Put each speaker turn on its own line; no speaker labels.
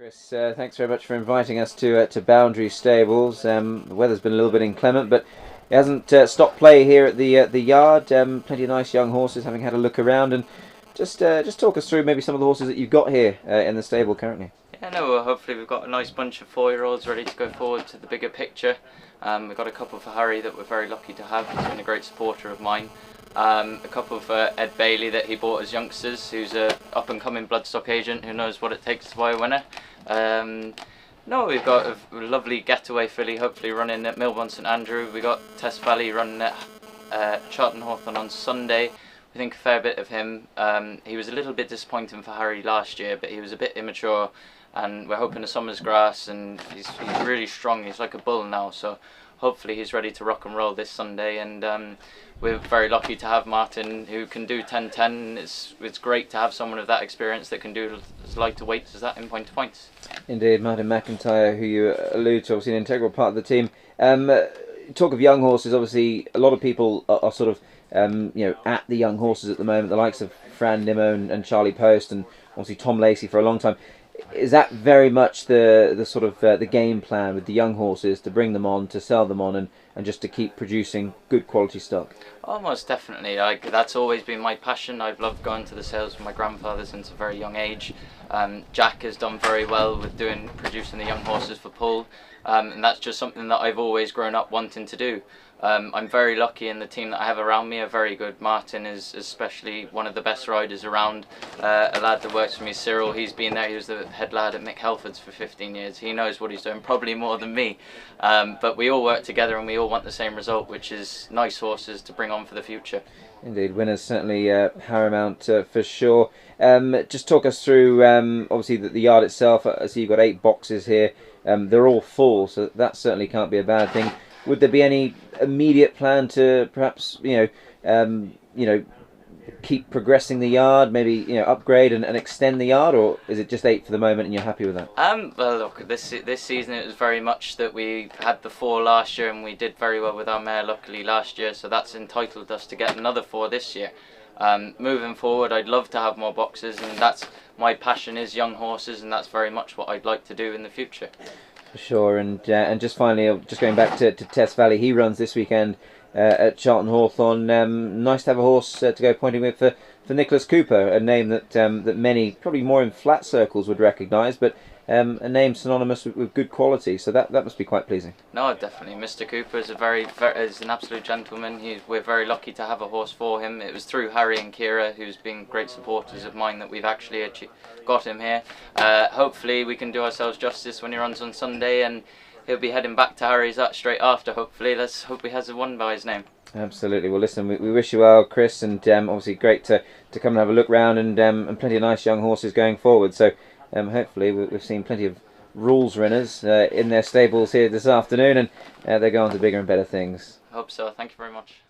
Chris, thanks very much for inviting us to Boundary Stables. The weather's been a little bit inclement, but it hasn't stopped play here at the yard. Plenty of nice young horses. Having had a look around, and just talk us through maybe some of the horses that you've got here in the stable currently.
Yeah, no, well, hopefully we've got a nice bunch of 4-year-olds ready to go forward to the bigger picture. We've got a couple for Harry that we're very lucky to have. He's been a great supporter of mine. A couple for Ed Bailey that he bought as youngsters, who's a up-and-coming bloodstock agent who knows what it takes to buy a winner. No, we've got a lovely getaway filly hopefully running at Milbourne St Andrew. We got Tess Valley running at Charlton Hawthorn on Sunday. We think a fair bit of him. He was a little bit disappointing for Harry last year, but he was a bit immature, and we're hoping the summer's grass, and he's really strong. He's like a bull now, so hopefully he's ready to rock and roll this Sunday. And we're very lucky to have Martin, who can do 10-10. It's great to have someone of that experience that can do as light a weights as that in point to points.
Indeed, Martin McIntyre, who you allude to, obviously an integral part of the team. Talk of young horses, obviously a lot of people are sort of at the young horses at the moment, the likes of Fran Nimmo and Charlie Post, and obviously Tom Lacey for a long time. Is that very much the sort of the game plan with the young horses, to bring them on, to sell them on, and just to keep producing good quality stock?
Almost definitely. That's always been my passion. I've loved going to the sales with my grandfather since a very young age. Jack has done very well with producing the young horses for Pull, and that's just something that I've always grown up wanting to do. I'm very lucky, and the team that I have around me are very good. Martin is especially one of the best riders around. A lad that works for me, Cyril, he's been there. He was the head lad at Mick Helford's for 15 years. He knows what he's doing, probably more than me. But we all work together, and we all want the same result, which is nice horses to bring on for the future.
Indeed, winners certainly paramount for sure. Just talk us through, obviously, the yard itself. I see you've got 8 boxes here. They're all full, so that certainly can't be a bad thing. Would there be any immediate plan to perhaps, keep progressing the yard, maybe upgrade and extend the yard, or is it just 8 for the moment and you're happy with that?
Well, look, this season it was very much that we had the 4 last year, and we did very well with our mare luckily last year, so that's entitled us to get another 4 this year. Moving forward, I'd love to have more boxes, and that's my passion, is young horses, and that's very much what I'd like to do in the future.
For sure, and just finally, just going back to Tess Valley, he runs this weekend at Charlton Hawthorn. Nice to have a horse to go pointing with for Nicholas Cooper, a name that many, probably more in flat circles, would recognise, but a name synonymous with good quality, so that must be quite pleasing.
No, definitely. Mr. Cooper is is an absolute gentleman. We're very lucky to have a horse for him. It was through Harry and Kira, who's been great supporters of mine, that we've actually got him here. Hopefully we can do ourselves justice when he runs on Sunday, and he'll be heading back to Harry's straight after, hopefully. Let's hope he has a one by his name.
Absolutely. Well, listen, we wish you well, Chris, and obviously great to come and have a look round, and plenty of nice young horses going forward. So hopefully we've seen plenty of rules runners in their stables here this afternoon, and they go on to bigger and better things.
I hope so. Thank you very much.